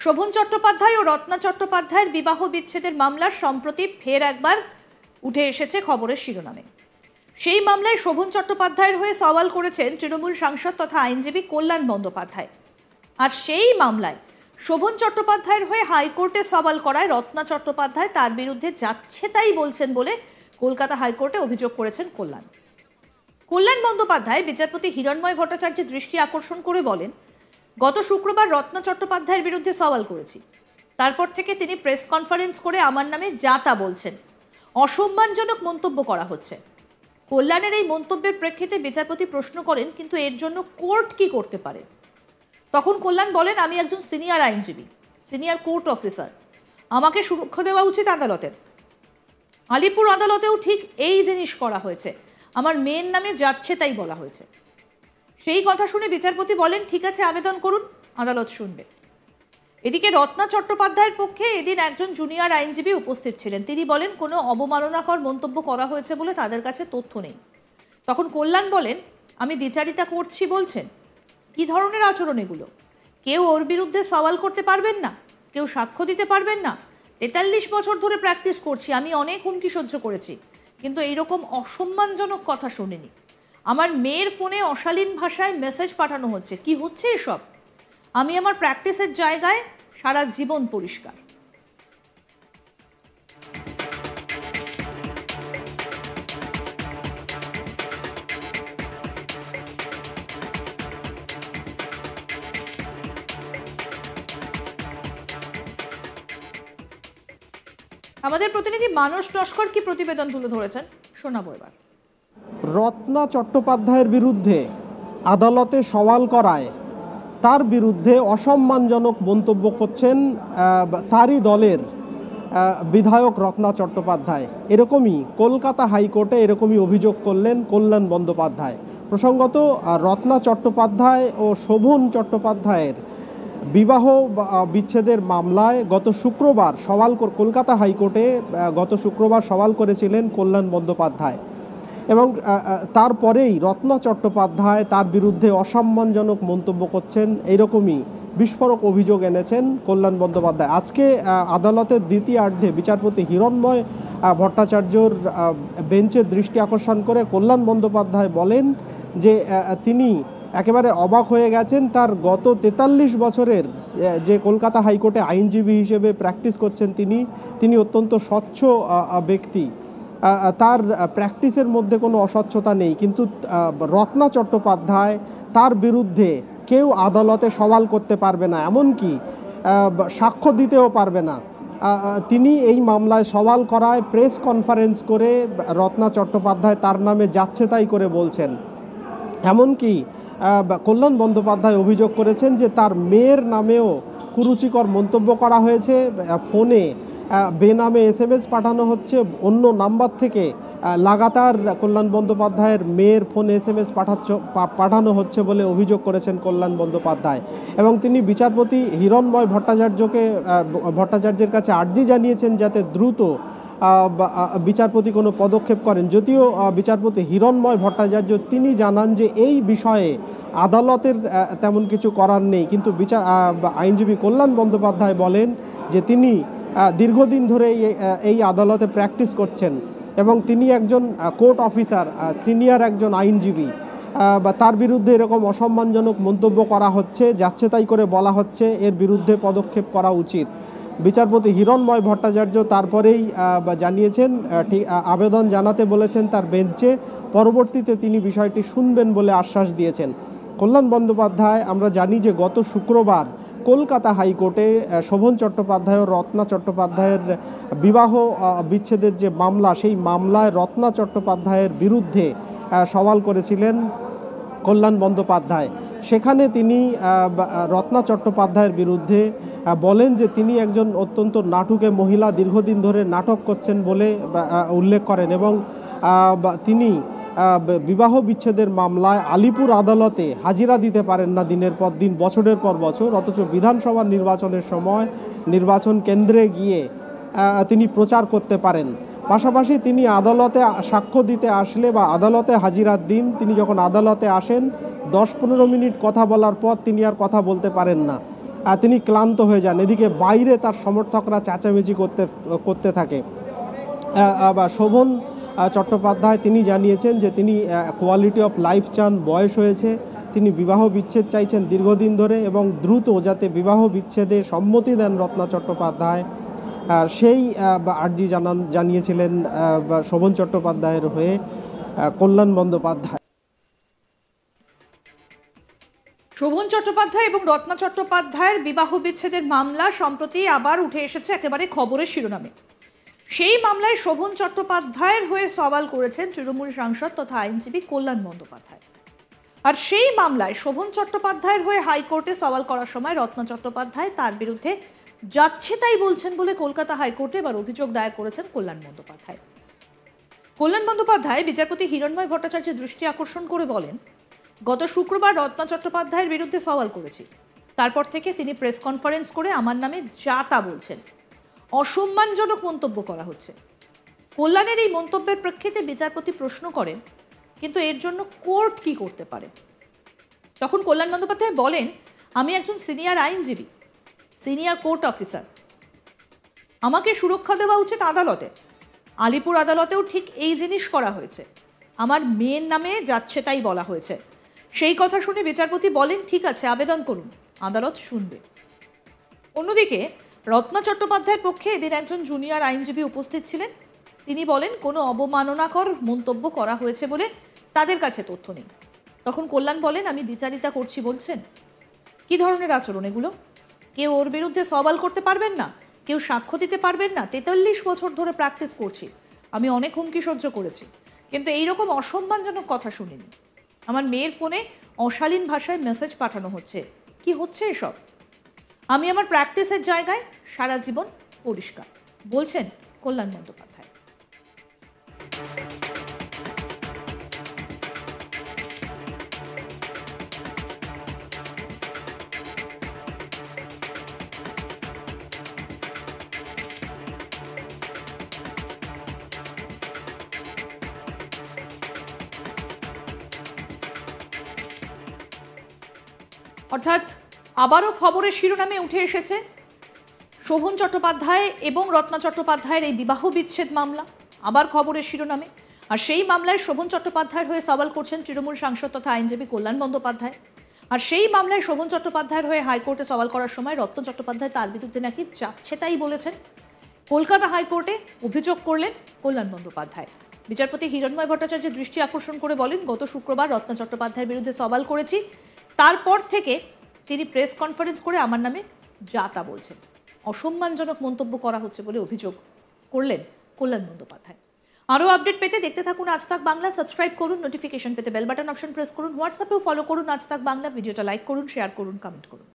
শোভন চট্টোপাধ্যায় ও রত্না চট্টোপাধ্যায়ের বিবাহ বিচ্ছেদের মামলার সম্প্রতি ফের একবার উঠে এসেছে খবরের শিরোনামে। সেই মামলায় শোভন চট্টোপাধ্যায়ের হয়ে সওয়াল করেছেন তৃণমূল সাংসদ তথা আইনজীবী কল্যাণ বন্দ্যোপাধ্যায়। আর সেই মামলায় শোভন চট্টোপাধ্যায়ের হয়ে হাইকোর্টে সওয়াল করায় রত্না চট্টোপাধ্যায় তার বিরুদ্ধে যাচ্ছে তাই বলছেন বলে কলকাতা হাইকোর্টে অভিযোগ করেছেন কল্যাণ বন্দ্যোপাধ্যায় বিচারপতি হিরণময় ভট্টাচার্যের দৃষ্টি আকর্ষণ করে বলেন, গত শুক্রবার রত্না চট্টোপাধ্যায়ের বিরুদ্ধে সওয়াল করেছি। তারপর থেকে তিনি প্রেস কনফারেন্স করে আমার নামে যা তা বলছেন, অসম্মানজনক মন্তব্য করা হচ্ছে। কল্যাণের এই মন্তব্যের প্রেক্ষিতে বিচারপতি প্রশ্ন করেন, কিন্তু এর জন্য কোর্ট কি করতে পারে? তখন কল্যাণ বলেন, আমি একজন সিনিয়র আইনজীবী, সিনিয়র কোর্ট অফিসার, আমাকে সুরক্ষা দেওয়া উচিত আদালতের। আলিপুর আদালতেও ঠিক এই জিনিস করা হয়েছে, আমার মেয়ের নামে যাচ্ছে তাই বলা হয়েছে। সেই কথা শুনে বিচারপতি বলেন, ঠিক আছে, আবেদন করুন, আদালত শুনবে। এদিকে রত্না চট্টোপাধ্যায়ের পক্ষে এদিন একজন জুনিয়র আইনজীবী উপস্থিত ছিলেন। তিনি বলেন, কোনো অবমাননাকর মন্তব্য করা হয়েছে বলে তাদের কাছে তথ্য নেই। তখন কল্যাণ বলেন, আমি দ্বিচারিতা করছি বলছেন? কি ধরনের আচরণ এগুলো? কেউ ওর বিরুদ্ধে সওয়াল করতে পারবেন না, কেউ সাক্ষ্য দিতে পারবেন না। 43 বছর ধরে প্র্যাকটিস করছি, আমি অনেক হুমকি সহ্য করেছি, কিন্তু এইরকম অসম্মানজনক কথা শুনিনি। আমার মেয়ের ফোনে অশালীন ভাষায় মেসেজ পাঠানো হচ্ছে। কি হচ্ছে এসব? আমি আমার প্র্যাকটিসের জায়গায় সারা জীবন পরিষ্কার। আমাদের প্রতিনিধি মানস নস্কর কি প্রতিবেদন তুলে ধরেছেন, শোনাবো এবার। রত্না চট্টোপাধ্যায়ের বিরুদ্ধে আদালতে সওয়াল করায় তার বিরুদ্ধে অসম্মানজনক মন্তব্য করছেন তারই দলের বিধায়ক রত্না চট্টোপাধ্যায়। এরকমই কলকাতা হাইকোর্টে এরকমই অভিযোগ করলেন কল্যাণ বন্দ্যোপাধ্যায়। প্রসঙ্গত, রত্না চট্টোপাধ্যায় ও শোভন চট্টোপাধ্যায়ের বিবাহ বিচ্ছেদের মামলায় গত শুক্রবার কলকাতা হাইকোর্টে গত শুক্রবার সওয়াল করেছিলেন কল্যাণ বন্দ্যোপাধ্যায়। এবং তারপরেই রত্না চট্টোপাধ্যায় তার বিরুদ্ধে অসম্মানজনক মন্তব্য করছেন, এইরকমই বিস্ফোরক অভিযোগ এনেছেন কল্যাণ বন্দ্যোপাধ্যায়। আজকে আদালতের দ্বিতীয়ার্ধে বিচারপতি হিরণময় ভট্টাচার্যর বেঞ্চের দৃষ্টি আকর্ষণ করে কল্যাণ বন্দ্যোপাধ্যায় বলেন যে তিনি একেবারে অবাক হয়ে গেছেন। তার গত 43 বছরের যে কলকাতা হাইকোর্টে আইনজীবী হিসেবে প্র্যাকটিস করছেন তিনি অত্যন্ত স্বচ্ছ ব্যক্তি, তার প্র্যাকটিসের মধ্যে কোনো অস্বচ্ছতা নেই। কিন্তু রত্না চট্টোপাধ্যায় তার বিরুদ্ধে কেউ আদালতে সওয়াল করতে পারবে না, এমনকি সাক্ষ্য দিতেও পারবে না। তিনি এই মামলায় সওয়াল করায় প্রেস কনফারেন্স করে রত্না চট্টোপাধ্যায় তার নামে যাচ্ছে তাই করে বলছেন। এমনকি কল্যাণ বন্দ্যোপাধ্যায় অভিযোগ করেছেন যে তার মেয়ের নামেও কুরুচিকর মন্তব্য করা হয়েছে। ফোনে বেনামে SMS পাঠানো হচ্ছে, অন্য নাম্বার থেকে লাগাতার কল্যাণ বন্দ্যোপাধ্যায়ের মেয়ের ফোনে SMS পাঠানো হচ্ছে বলে অভিযোগ করেছেন কল্যাণ বন্দ্যোপাধ্যায়। এবং তিনি বিচারপতি হিরণময় ভট্টাচার্যের কাছে আর্জি জানিয়েছেন যাতে দ্রুত বিচারপতি কোনো পদক্ষেপ করেন। যদিও বিচারপতি হিরণময় ভট্টাচার্য তিনি জানান যে এই বিষয়ে আদালতের তেমন কিছু করার নেই, কিন্তু আইনজীবী কল্যাণ বন্দ্যোপাধ্যায় বলেন যে তিনি দীর্ঘদিন ধরে এই আদালতে প্র্যাকটিস করছেন এবং তিনি একজন কোর্ট অফিসার, সিনিয়র একজন আইনজীবী, বা তার বিরুদ্ধে এরকম অসম্মানজনক মন্তব্য করা হচ্ছে, যাচ্ছে তাই করে বলা হচ্ছে, এর বিরুদ্ধে পদক্ষেপ করা উচিত। বিচারপতি হিরণময় ভট্টাচার্য তারপরেই জানিয়েছেন, ঠিক আবেদন জানাতে বলেছেন তার বেঞ্চে, পরবর্তীতে তিনি বিষয়টি শুনবেন বলে আশ্বাস দিয়েছেন কল্যাণ বন্দ্যোপাধ্যায়। আমরা জানি যে গত শুক্রবার কলকাতা হাইকোর্টে শোভন চট্টোপাধ্যায় ও রত্না চট্টোপাধ্যায়ের বিবাহ বিচ্ছেদের যে মামলা, সেই মামলায় রত্না চট্টোপাধ্যায়ের বিরুদ্ধে সওয়াল করেছিলেন কল্যাণ বন্দ্যোপাধ্যায়। সেখানে তিনি রত্না চট্টোপাধ্যায়ের বিরুদ্ধে বলেন যে তিনি একজন অত্যন্ত নাটুকে মহিলা, দীর্ঘদিন ধরে নাটক করছেন বলে উল্লেখ করেন এবং তিনি বিবাহ বিচ্ছেদের মামলায় আলিপুর আদালতে হাজিরা দিতে পারেন না দিনের পর দিন, বছরের পর বছর, অথচ বিধানসভা নির্বাচনের সময় নির্বাচন কেন্দ্রে গিয়ে তিনি প্রচার করতে পারেন। পাশাপাশি তিনি আদালতে সাক্ষ্য দিতে আসলে বা আদালতে হাজিরার দিন তিনি যখন আদালতে আসেন 10-15 মিনিট কথা বলার পর তিনি আর কথা বলতে পারেন না। তিনি ক্লান্ত হয়ে যান। এদিকে বাইরে তার সমর্থকরা চেঁচামেচি করতে থাকে। বা শোভন চট্টোপাধ্যায় তিনি জানিয়েছেন যে তিনি কোয়ালিটি অফ লাইফ চান, বয়স হয়েছে, তিনি বিবাহ বিচ্ছেদ চাইছেন দীর্ঘদিন ধরে এবং দ্রুত যাতে বিবাহ বিচ্ছেদে সম্মতি দেন রত্না চট্টোপাধ্যায়, সেই আর্জি জানিয়েছিলেন শোভন চট্টোপাধ্যায়ের হয়ে কল্যাণ বন্দ্যোপাধ্যায়। শোভন চট্টোপাধ্যায় এবং রত্না চট্টোপাধ্যায়ের বিবাহ বিচ্ছেদের মামলা সম্প্রতি আবার উঠে এসেছে একেবারে খবরের শিরোনামে। সেই মামলায় শোভন চট্টোপাধ্যায়ের হয়ে সওয়াল করেছেন তৃণমূল সাংসদ তথা আইনজীবী কল্যাণ বন্দ্যোপাধ্যায়। আর সেই মামলায় শোভন চট্টোপাধ্যায়ের হয়ে হাইকোর্টে সওয়াল করার সময় রত্না চট্টোপাধ্যায় তার বিরুদ্ধে যাচ্ছে তাই বলছেন বলে কলকাতা হাইকোর্টে এবার অভিযোগ দায়ের করেছেন কল্যাণ বন্দ্যোপাধ্যায়। কল্যাণ বন্দ্যোপাধ্যায় বিচারপতি হিরণময় ভট্টাচার্যের দৃষ্টি আকর্ষণ করে বলেন, গত শুক্রবার রত্না চট্টোপাধ্যায়ের বিরুদ্ধে সওয়াল করেছি, তারপর থেকে তিনি প্রেস কনফারেন্স করে আমার নামে যা তা বলছেন, অসম্মানজনক মন্তব্য করা হচ্ছে। কল্যাণের এই মন্তব্যের প্রেক্ষিতে বিচারপতি প্রশ্ন করেন, কিন্তু এর জন্য কোর্ট কি করতে পারে? তখন কল্যাণ বন্দ্যোপাধ্যায় বলেন, আমি একজন সিনিয়র আইনজীবী, সিনিয়র কোর্ট অফিসার, আমাকে সুরক্ষা দেওয়া উচিত আদালতে। আলিপুর আদালতেও ঠিক এই জিনিস করা হয়েছে, আমার মেয়ের নামে যাচ্ছে তাই বলা হয়েছে। সেই কথা শুনে বিচারপতি বলেন, ঠিক আছে, আবেদন করুন, আদালত শুনবে। অন্যদিকে রত্না চট্টোপাধ্যায়ের পক্ষে এদিন একজন জুনিয়র আইনজীবী উপস্থিত ছিলেন। তিনি বলেন, কোনো অবমাননাকর মন্তব্য করা হয়েছে বলে তাদের কাছে তথ্য নেই। তখন কল্যাণ বলেন, আমি দ্বিচারিতা করছি বলছেন? কি ধরনের আচরণ এগুলো? কেউ ওর বিরুদ্ধে সওয়াল করতে পারবেন না, কেউ সাক্ষ্য দিতে পারবেন না। 43 বছর ধরে প্র্যাকটিস করছি, আমি অনেক হুমকি সহ্য করেছি, কিন্তু এইরকম অসম্মানজনক কথা শুনিনি। আমার মেয়ের ফোনে অশালীন ভাষায় মেসেজ পাঠানো হচ্ছে। কি হচ্ছে এসব? আমি আমার প্র্যাকটিসের জায়গায় সারা জীবন পরিষ্কার, বলছেন কল্যাণ বন্দ্যোপাধ্যায়। অর্থাৎ আবারও খবরের শিরোনামে উঠে এসেছে শোভন চট্টোপাধ্যায় এবং রত্না চট্টোপাধ্যায়ের এই বিবাহ বিচ্ছেদ মামলা, আবার খবরের শিরোনামে। আর সেই মামলায় শোভন চট্টোপাধ্যায়ের হয়ে সওয়াল করছেন তৃণমূল সাংসদ তথা আইনজীবী কল্যাণ বন্দ্যোপাধ্যায়। আর সেই মামলায় শোভন চট্টোপাধ্যায়ের হয়ে হাইকোর্টে সওয়াল করার সময় রত্না চট্টোপাধ্যায় তার বিরুদ্ধে নাকি যাচ্ছে তাই বলেছেন। কলকাতা হাইকোর্টে অভিযোগ করলেন কল্যাণ বন্দ্যোপাধ্যায়। বিচারপতি হিরণময় ভট্টাচার্যের দৃষ্টি আকর্ষণ করে বলেন, গত শুক্রবার রত্না চট্টোপাধ্যায়ের বিরুদ্ধে সওয়াল করেছি, তারপর থেকে তিনি প্রেস কনফারেন্স করে আমার নামে যা তা বলছেন, অসম্মানজনক মন্তব্য করা হচ্ছে বলে অভিযোগ করলেন কল্যাণ বন্দ্যোপাধ্যায়। আরও আপডেট পেতে দেখতে থাকুন আজ তাক বাংলা, সাবস্ক্রাইব করুন, নোটিফিকেশন পেতে বেল বাটন অপশন প্রেস করুন, হোয়াটসঅ্যাপেও ফলো করুন আজ তাক বাংলা, ভিডিওটা লাইক করুন, শেয়ার করুন, কমেন্ট করুন।